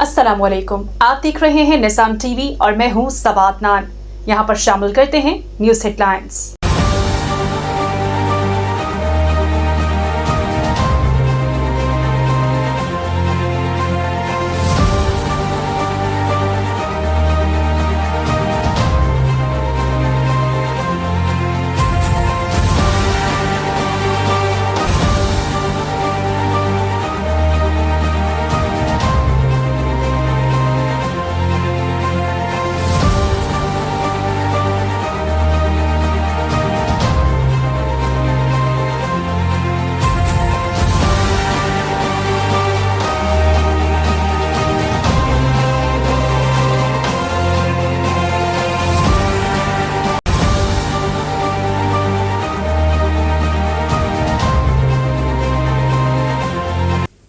अस्सलाम वालेकुम। आप देख रहे हैं निज़ाम टीवी और मैं हूं सबात नान। यहां पर शामिल करते हैं न्यूज़ हेडलाइंस।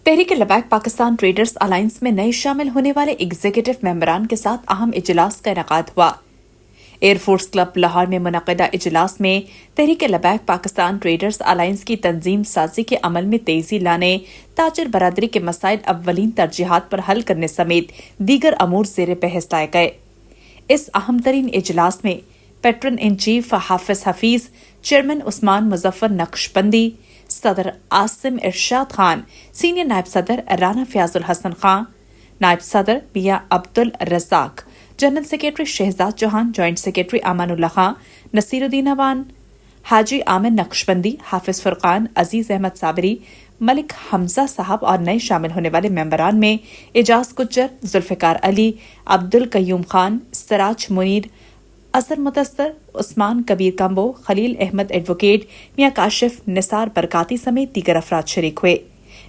तहरीक लबैक पाकिस्तान ट्रेडर्स अलायंस में नए शामिल होने वाले एग्जीक्यूटिव मेंबरान के साथ अहम इजलास का इनेकाद हुआ। एयरफोर्स क्लब लाहौर में मुनक़दा इजलास में तहरीक लबैक पाकिस्तान ट्रेडर्स अलायंस की तंजीम साजी के अमल में तेजी लाने, ताजर बरादरी के मसाइल अव्वलीन तरजीहात पर हल करने समेत दीगर अमूर ज़ेर बहस लाए गए। इस अहम तरीन इजलास में patron in chief Hafiz Hafeez, chairman Usman Muzaffar Naqshbandi, सदर आसिम इरशाद खान, सीनियर नायब सदर राना फयाजुल हसन खान, नायब सदर Mian Abdul Razzaq, general secretary Shahzad Chauhan, joint secretary Amanullah Khan, Naseeruddin Awan, Haji Aamir Naqshbandi, Hafiz Furqan, Aziz Ahmed Sabri, Malik Hamza साहब और नए शामिल होने वाले मेंबरान में एजाज गुज्जर, जुल्फ़िकार अली, अब्दुल कयूम खान, सराज मुनीर, असर मुदस्सर, उस्मान कबीर कम्बो, खलील अहमद एडवोकेट, मियां काशिफ, निसार बरकाती समेत दीगर अफराद शरीक हुए।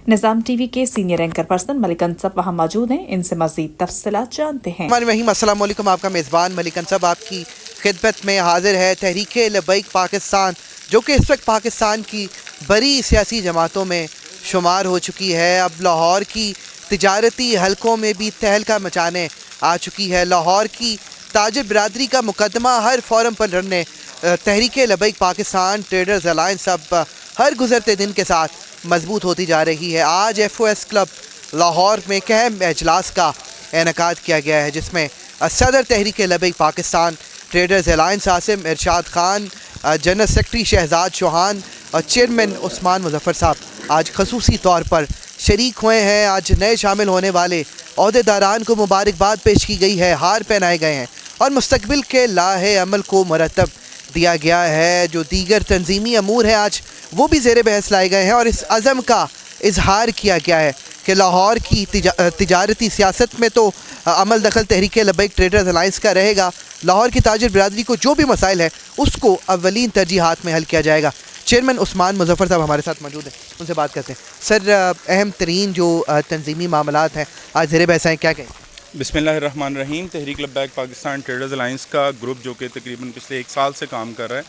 निज़ाम टीवी के सीनियर एंकर पर्सन मलिक अंसब वहाँ मौजूद हैं। इनसे मजीद तफसीलात जानते हैं। अस्सलाम वालेकुम। आपका मेज़बान मलिक अंसब आपकी खिदमत में हाजिर है। तहरीक लबैक पाकिस्तान जो कि इस वक्त पाकिस्तान की बड़ी सियासी जमातों में शुमार हो चुकी है, अब लाहौर की तिजारती हलकों में भी तहलका मचाने आ चुकी है। लाहौर की ताजिर बिरादरी का मुकदमा हर फोरम पर लड़ने तहरीक लबैक पाकिस्तान ट्रेडर्स अलायंस अब हर गुजरते दिन के साथ मजबूत होती जा रही है। आज FOS क्लब लाहौर में एक अहम इजलास का इनेकाद किया गया है, जिसमें सदर तहरीक लबैक पाकिस्तान ट्रेडर्स अलायंस आसिम इरशाद खान, जनरल सेक्रेटरी शहजाद चौहान और चेयरमैन उस्मान मुजफ्फर साहब आज खसूसी तौर पर शरीक हुए हैं। आज नए शामिल होने वाले अहदेदारान को मुबारकबाद पेश की गई है, हार पहनाए गए हैं और मुस्तकबिल के लाहे अमल को मुरतब दिया गया है। जो दीगर तंजीमी अमूर हैं आज वो भी ज़ेर बहस लाए गए हैं और इस अज़म का इजहार किया गया है कि लाहौर की तिजारती सियासत में तो अमल दखल तहरीक लबैक ट्रेडर्स अलायंस का रहेगा। लाहौर की ताजिर बिरादरी को जो भी मसाइल है उसको अव्वलीन तरजीहात में हल किया जाएगा। चेयरमैन उस्मान मुजफ्फर साहब हमारे साथ मौजूद हैं, उनसे बात करते हैं। सर, अहम तरीन जो तंजीमी मामलात हैं आज ज़ेर बहस हैं, क्या कहें? बिस्मिल्लाहिर्रहमानिर्रहीम। तहरीक लबैक पाकिस्तान ट्रेडर्स अलायंस का ग्रुप जो कि तकरीबन पिछले 1 साल से काम कर रहा है,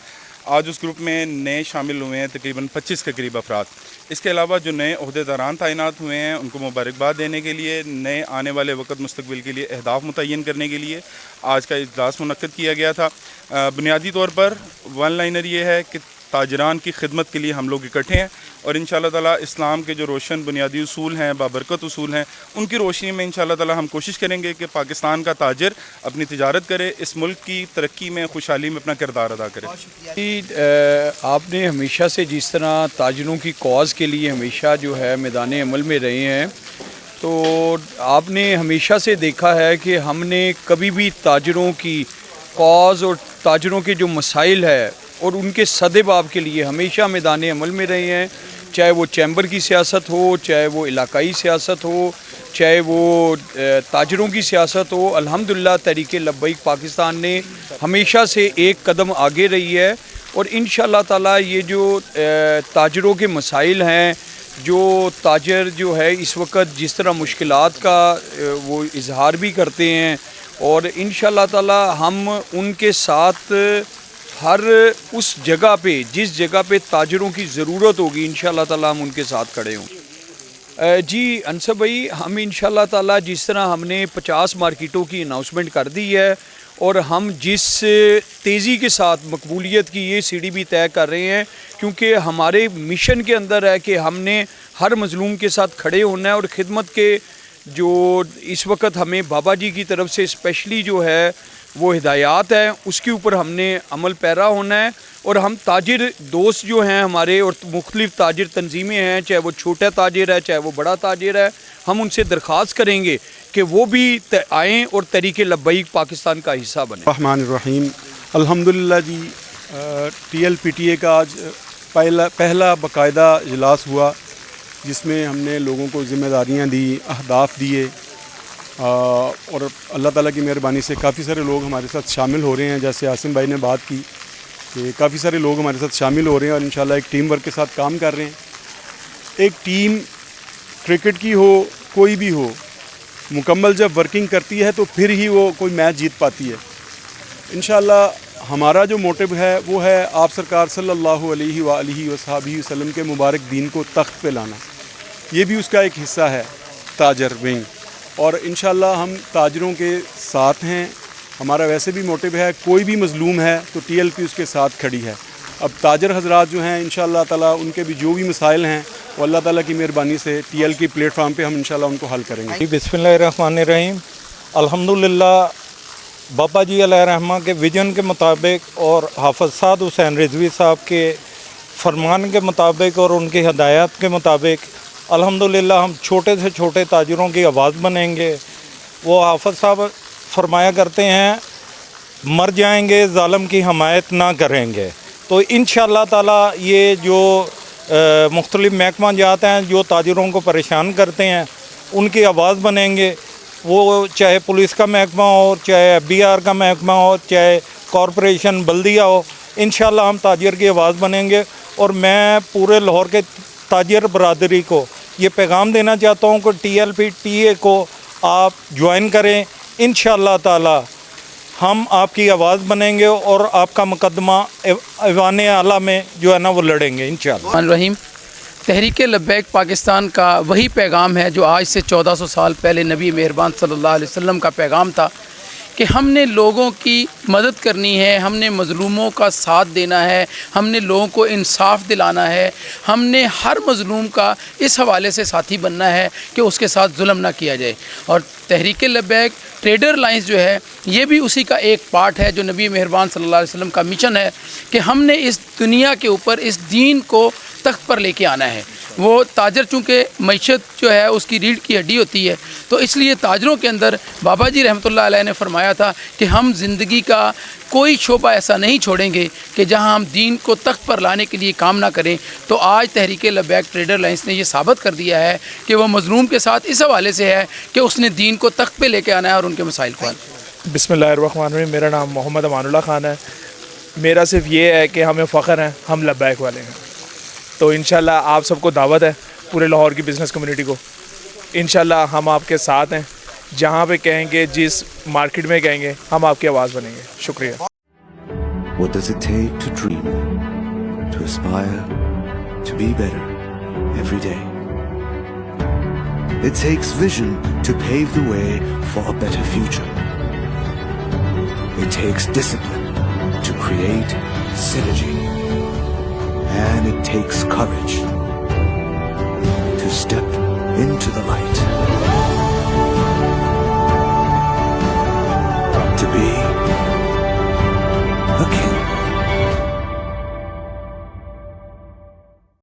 आज उस ग्रुप में नए शामिल हुए हैं तकरीबन 25 के करीब अफराद। इसके अलावा जो नए अहदेदारान तैनात हुए हैं उनको मुबारकबाद देने के लिए, नए आने वाले वक्त मुस्तकबिल के लिए अहदाफ मुतय्यन करने के लिए आज का इजलास मुनक्किद किया गया था। बुनियादी तौर पर वन लाइनर ये है कि ताजरान की खिदमत के लिए हम लोग इकट्ठे हैं और इंशाअल्लाह ताला इस्लाम के जो रोशन बुनियादी उसूल हैं, बाबरकत उसूल हैं, उनकी रोशनी में इंशाअल्लाह ताला हम कोशिश करेंगे कि पाकिस्तान का ताजर अपनी तिजारत करे, इस मुल्क की तरक्की में, खुशहाली में अपना किरदार अदा करे। आपने हमेशा से जिस तरह ताजरों की कॉज के लिए हमेशा जो है मैदान अमल में रहे हैं, तो आपने हमेशा से देखा है कि हमने कभी भी ताजरों की कॉज और ताजरों के जो मसाइल है और उनके सदेबाब के लिए हमेशा मैदान अमल में रहे हैं। चाहे वो चैम्बर की सियासत हो, चाहे वो इलाकाई सियासत हो, चाहे वो ताजरों की सियासत हो, अल्हम्दुलिल्लाह तहरीक लबैक पाकिस्तान ने हमेशा से एक कदम आगे रही है और इंशाअल्लाह ताला ये जो ताजरों के मसाइल हैं, जो ताजर जो है इस वक्त जिस तरह मुश्किलात का वो इजहार भी करते हैं और इंशाअल्लाह ताला हम उनके साथ हर उस जगह पे जिस जगह पे ताजरों की ज़रूरत होगी इंशाअल्लाह ताला हम उनके साथ खड़े हों। जी अंसब भाई, हम इंशाअल्लाह ताला जिस तरह हमने 50 मार्केटों की अनाउंसमेंट कर दी है और हम जिस तेज़ी के साथ मकबूलियत की ये सीढ़ी भी तय कर रहे हैं, क्योंकि हमारे मिशन के अंदर है कि हमने हर मज़लूम के साथ खड़े होना है और ख़िदमत के جو اس وقت ہمیں بابا جی کی طرف سے اسپیشلی جو ہے وہ ہدایات ہیں، اس کے اوپر ہم نے عمل پیرا ہونا ہے. اور ہم تاجر دوست جو ہیں ہمارے اور مختلف تاجر تنظیمیں ہیں، چاہے وہ چھوٹا تاجر ہے چاہے وہ بڑا تاجر ہے، ہم ان سے درخواست کریں گے کہ وہ بھی آئیں اور تحریک لبیک پاکستان کا حصہ بنیں. الرحمن الرحیم. الحمدللہ G T L P T A کا آج پہلا باقاعدہ اجلاس ہوا، جس میں ہم نے لوگوں کو ذمہ داریاں دی، اہداف دیے، اور اللہ تعالیٰ کی مہربانی سے کافی سارے لوگ ہمارے ساتھ شامل ہو رہے ہیں. جیسے عاصم بھائی نے بات کی کہ کافی سارے لوگ ہمارے ساتھ شامل ہو رہے ہیں اور انشاءاللہ ایک ٹیم ورک کے ساتھ کام کر رہے ہیں. ایک ٹیم کرکٹ کی ہو کوئی بھی ہو، مکمل جب ورکنگ کرتی ہے تو پھر ہی وہ کوئی میچ جیت پاتی ہے. انشاءاللہ ہمارا جو موٹیو ہے وہ ہے آپ سرکار صلی اللہ علیہ وآلہ وصحبہ وسلم کے مبارک دین کو تخت پہ لانا. یہ بھی اس کا ایک حصہ ہے تاجر ونگ، اور انشاءاللہ ہم تاجروں کے ساتھ ہیں. ہمارا ویسے بھی موٹیو ہے کوئی بھی مظلوم ہے تو ٹی ایل پی اس کے ساتھ کھڑی ہے. اب تاجر حضرات جو ہیں انشاءاللہ تعالیٰ ان کے بھی جو بھی مسائل ہیں وہ اللہ تعالیٰ کی مہربانی سے ٹی ایل کی پلیٹ فارم پہ ہم انشاءاللہ ان کو حل کریں گے. بسم اللہ الرحمن الرحیم. الحمدللہ بابا جی علیہ رحمہ کے ویژن کے مطابق اور حافظ سعد حسین رضوی صاحب کے فرمان کے مطابق اور ان کی ہدایات کے مطابق الحمدللہ ہم چھوٹے سے چھوٹے تاجروں کی آواز بنیں گے. وہ حافظ صاحب فرمایا کرتے ہیں مر جائیں گے ظالم کی حمایت نہ کریں گے. تو انشاءاللہ تعالیٰ یہ جو مختلف محکمہ جات ہیں جو تاجروں کو پریشان کرتے ہیں ان کی آواز بنیں گے. وہ چاہے پولیس کا محکمہ ہو، چاہے ایف بی آر کا محکمہ ہو، چاہے کارپوریشن بلدیہ ہو، انشاءاللہ ہم تاجر کی آواز بنیں گے. اور میں پورے لاہور کے تاجر برادری کو یہ پیغام دینا چاہتا ہوں کہ ٹی ایل پی ٹی اے کو آپ جوائن کریں. انشاءاللہ تعالی ہم آپ کی آواز بنیں گے اور آپ کا مقدمہ ایوان اعلیٰ میں جو ہے نا وہ لڑیں گے انشاءاللہ. الرحیم. تحریک لبیک پاکستان کا وہی پیغام ہے جو آج سے 1400 سال پہلے نبی مہربان صلی اللہ علیہ وسلم کا پیغام تھا کہ ہم نے لوگوں کی مدد کرنی ہے، ہم نے مظلوموں کا ساتھ دینا ہے، ہم نے لوگوں کو انصاف دلانا ہے، ہم نے ہر مظلوم کا اس حوالے سے ساتھی بننا ہے کہ اس کے ساتھ ظلم نہ کیا جائے. اور تحریک لبیک ٹریڈر الائنس جو ہے یہ بھی اسی کا ایک پارٹ ہے جو نبی مہربان صلی اللہ علیہ وسلم کا مشن ہے کہ ہم نے اس دنیا کے اوپر اس دین کو تخت پر لے کے آنا ہے. وہ تاجر چونکہ معیشت جو ہے اس کی ریڑھ کی ہڈی ہوتی ہے، تو اس لیے تاجروں کے اندر بابا جی رحمۃ اللہ علیہ نے فرمایا تھا کہ ہم زندگی کا کوئی شعبہ ایسا نہیں چھوڑیں گے کہ جہاں ہم دین کو تخت پر لانے کے لیے کام نہ کریں. تو آج تحریک لبیک ٹریڈر الائنس نے یہ ثابت کر دیا ہے کہ وہ مظلوم کے ساتھ اس حوالے سے ہے کہ اس نے دین کو تخت پہ لے کے آنا ہے اور ان کے مسائل کو حل. بسم اللہ الرحمن الرحیم. میرا نام محمد امان اللہ خان ہے. میرا صرف یہ ہے کہ ہمیں فخر ہے ہم لبیک والے ہیں. تو انشاءاللہ آپ سب کو دعوت ہے پورے لاہور کی بزنس کمیونٹی کو. انشاءاللہ ہم آپ کے ساتھ ہیں، جہاں پہ کہیں گے جس مارکیٹ میں کہیں گے ہم آپ کی آواز بنیں گے. شکریہ. What does it take to dream, to aspire, to be better every day? It takes vision to pave the way for a better future. It takes discipline to create synergy. And it takes courage to step into the light.